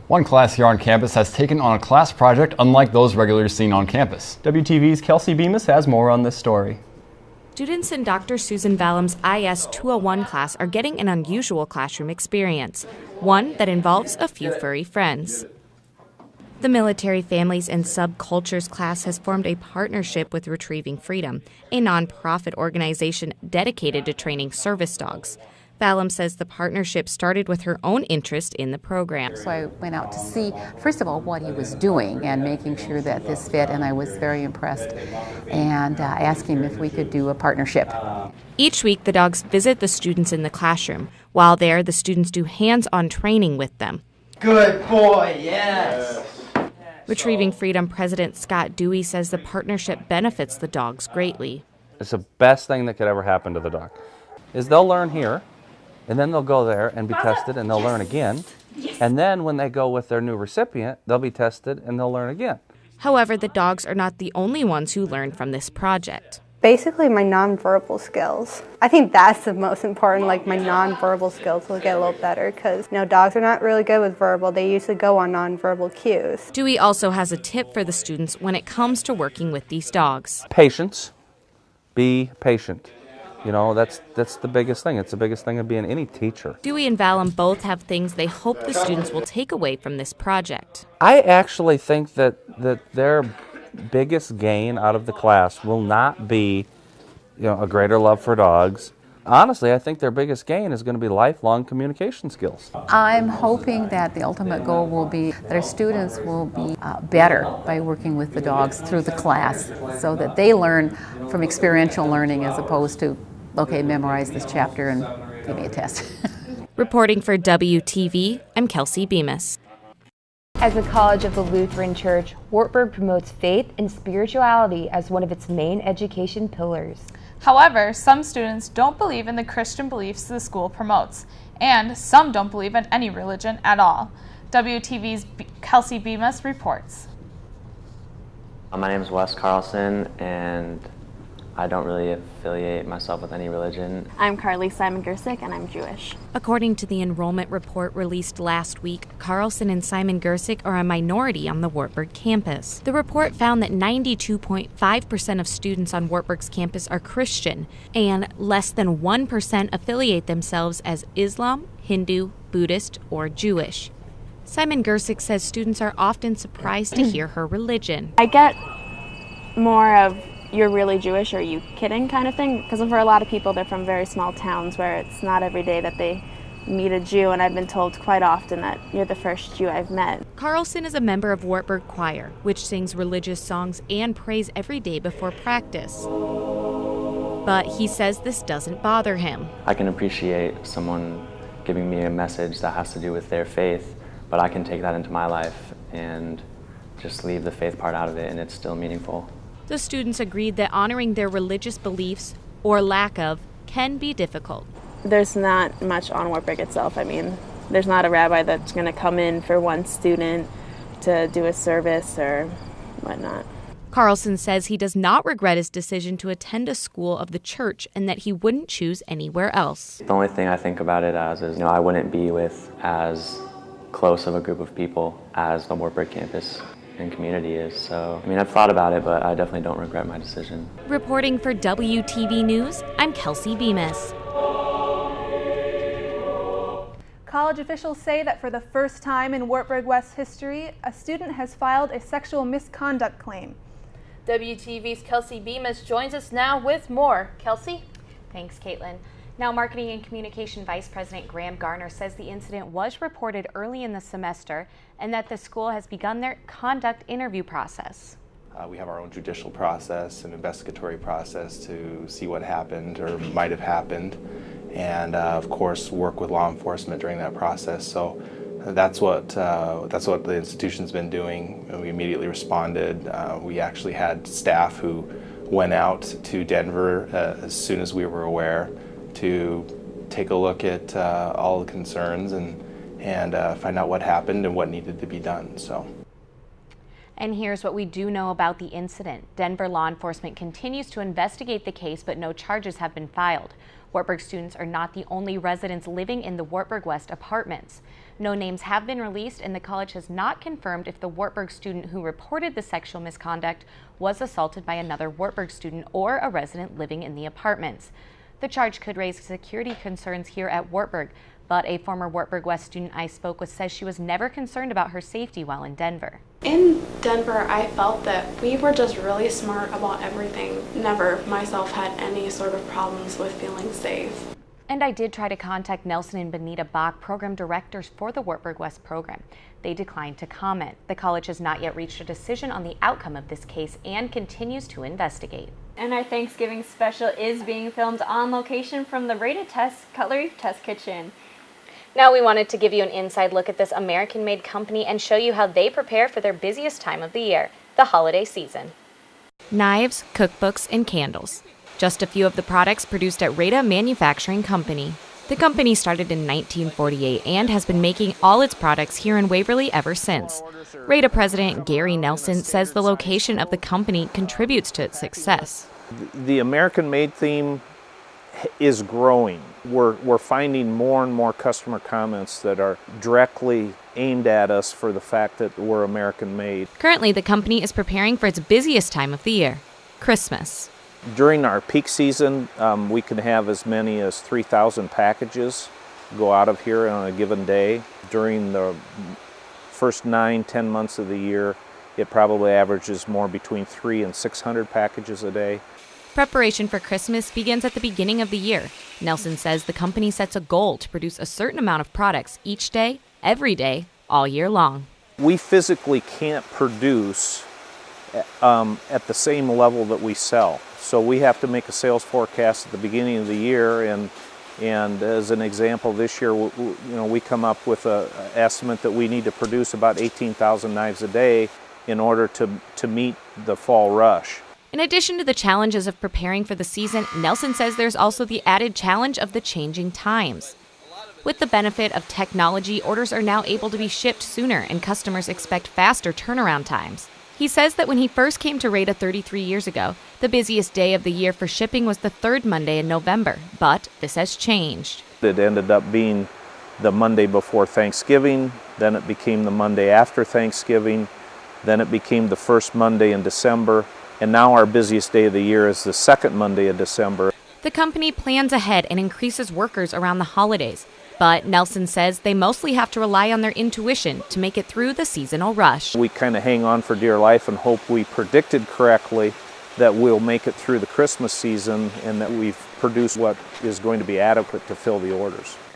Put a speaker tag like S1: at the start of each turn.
S1: One class here on campus has taken on a class project unlike those regularly seen on campus.
S2: WTV's Kelsey Bemus has more on this story.
S3: Students in Dr. Susan Valum's IS 201 class are getting an unusual classroom experience, one that involves a few furry friends. The Military Families and Subcultures class has formed a partnership with Retrieving Freedom, a nonprofit organization dedicated to training service dogs. Valum says the partnership started with her own interest in the program.
S4: So I went out to see, first of all, what he was doing and making sure that this fit, and I was very impressed, and asked him if we could do a partnership.
S3: Each week, the dogs visit the students in the classroom. While there, the students do hands-on training with them.
S5: Good boy, yes!
S3: Retrieving Freedom President Scott Dewey says the partnership benefits the dogs greatly.
S6: It's the best thing that could ever happen to the dog, is they'll learn here, and then they'll go there and be tested, and they'll learn again. And then when they go with their new recipient, they'll be tested, and they'll learn again.
S3: However, the dogs are not the only ones who learn from this project.
S7: Basically, my nonverbal skills. I think that's the most important, like my nonverbal skills will get a little better because, dogs are not really good with verbal. They usually go on nonverbal cues.
S3: Dewey also has a tip for the students when it comes to working with these dogs.
S6: Patience. Be patient. That's the biggest thing. It's the biggest thing of being any teacher.
S3: Dewey and Valum both have things they hope the students will take away from this project.
S6: I actually think that their biggest gain out of the class will not be, a greater love for dogs. Honestly, I think their biggest gain is going to be lifelong communication skills.
S4: I'm hoping that the ultimate goal will be that our students will be better by working with the dogs through the class so that they learn from experiential learning as opposed to, okay, memorize this chapter and give me a test.
S3: Reporting for WTV, I'm Kelsey Bemus.
S8: As a college of the Lutheran Church, Wartburg promotes faith and spirituality as one of its main education pillars.
S9: However, some students don't believe in the Christian beliefs the school promotes, and some don't believe in any religion at all. WTV's Kelsey Bemus reports.
S10: My name is Wes Carlson, and I don't really affiliate myself with any religion.
S11: I'm Carly Simon Gersick, and I'm Jewish.
S3: According to the enrollment report released last week, Carlson and Simon Gersick are a minority on the Wartburg campus. The report found that 92.5% of students on Wartburg's campus are Christian, and less than 1% affiliate themselves as Islam, Hindu, Buddhist, or Jewish. Simon Gersick says students are often surprised to hear her religion.
S11: I get more of, you're really Jewish, or are you kidding kind of thing, because for a lot of people they're from very small towns where it's not every day that they meet a Jew, and I've been told quite often that you're the first Jew I've met.
S3: Carlson is a member of Wartburg Choir, which sings religious songs and prays every day before practice. But he says this doesn't bother him.
S10: I can appreciate someone giving me a message that has to do with their faith, but I can take that into my life and just leave the faith part out of it, and it's still meaningful.
S3: The students agreed that honoring their religious beliefs, or lack of, can be difficult.
S11: There's not much on Wartburg itself. I mean, there's not a rabbi that's going to come in for one student to do a service or whatnot.
S3: Carlson says he does not regret his decision to attend a school of the church and that he wouldn't choose anywhere else.
S10: The only thing I think about it as is, I wouldn't be with as close of a group of people as the Wartburg campus and community is. So, I've thought about it, but I definitely don't regret my decision.
S3: Reporting for WTV News, I'm Kelsey Bemus.
S12: College officials say that for the first time in Wartburg West history, a student has filed a sexual misconduct claim.
S13: WTV's Kelsey Bemus joins us now with more. Kelsey?
S14: Thanks, Caitlin. Now, Marketing and Communication Vice President Graham Garner says the incident was reported early in the semester and that the school has begun their conduct interview process.
S15: We have our own judicial process and investigatory process to see what happened or might have happened, and of course work with law enforcement during that process. So that's what the institution's been doing. We immediately responded. We actually had staff who went out to Denver as soon as we were aware to take a look at all the concerns and find out what happened and what needed to be done.
S14: And here's what we do know about the incident. Denver law enforcement continues to investigate the case, but no charges have been filed. Wartburg students are not the only residents living in the Wartburg West apartments. No names have been released, and the college has not confirmed if the Wartburg student who reported the sexual misconduct was assaulted by another Wartburg student or a resident living in the apartments. The charge could raise security concerns here at Wartburg, but a former Wartburg West student I spoke with says she was never concerned about her safety while in Denver.
S16: In Denver, I felt that we were just really smart about everything. Never myself had any sort of problems with feeling safe.
S14: And I did try to contact Nelson and Benita Bach, program directors for the Wartburg West program. They declined to comment. The college has not yet reached a decision on the outcome of this case and continues to investigate.
S17: And our Thanksgiving special is being filmed on location from the Rated Test Cutlery Test Kitchen.
S14: Now we wanted to give you an inside look at this American-made company and show you how they prepare for their busiest time of the year, the holiday season. Knives, cookbooks, and candles. Just a few of the products produced at Rada Manufacturing Company. The company started in 1948 and has been making all its products here in Waverly ever since. Rada president Gary Nelson says the location of the company contributes to its success.
S18: The American-made theme is growing. We're finding more and more customer comments that are directly aimed at us for the fact that we're American-made.
S14: Currently, the company is preparing for its busiest time of the year, Christmas.
S18: During our peak season, we can have as many as 3,000 packages go out of here on a given day. During the first 9-10 months of the year, it probably averages more between 300 and 600 packages a day.
S14: Preparation for Christmas begins at the beginning of the year. Nelson says the company sets a goal to produce a certain amount of products each day, every day, all year long.
S18: We physically can't produce at the same level that we sell. So we have to make a sales forecast at the beginning of the year, and as an example, this year we come up with an estimate that we need to produce about 18,000 knives a day in order to meet the fall rush.
S14: In addition to the challenges of preparing for the season, Nelson says there's also the added challenge of the changing times. With the benefit of technology, orders are now able to be shipped sooner, and customers expect faster turnaround times. He says that when he first came to Rada 33 years ago, the busiest day of the year for shipping was the third Monday in November, but this has changed.
S18: It ended up being the Monday before Thanksgiving, then it became the Monday after Thanksgiving, then it became the first Monday in December, and now our busiest day of the year is the second Monday of December.
S14: The company plans ahead and increases workers around the holidays, but Nelson says they mostly have to rely on their intuition to make it through the seasonal rush.
S18: We kind of hang on for dear life and hope we predicted correctly that we'll make it through the Christmas season and that we've produced what is going to be adequate to fill the orders.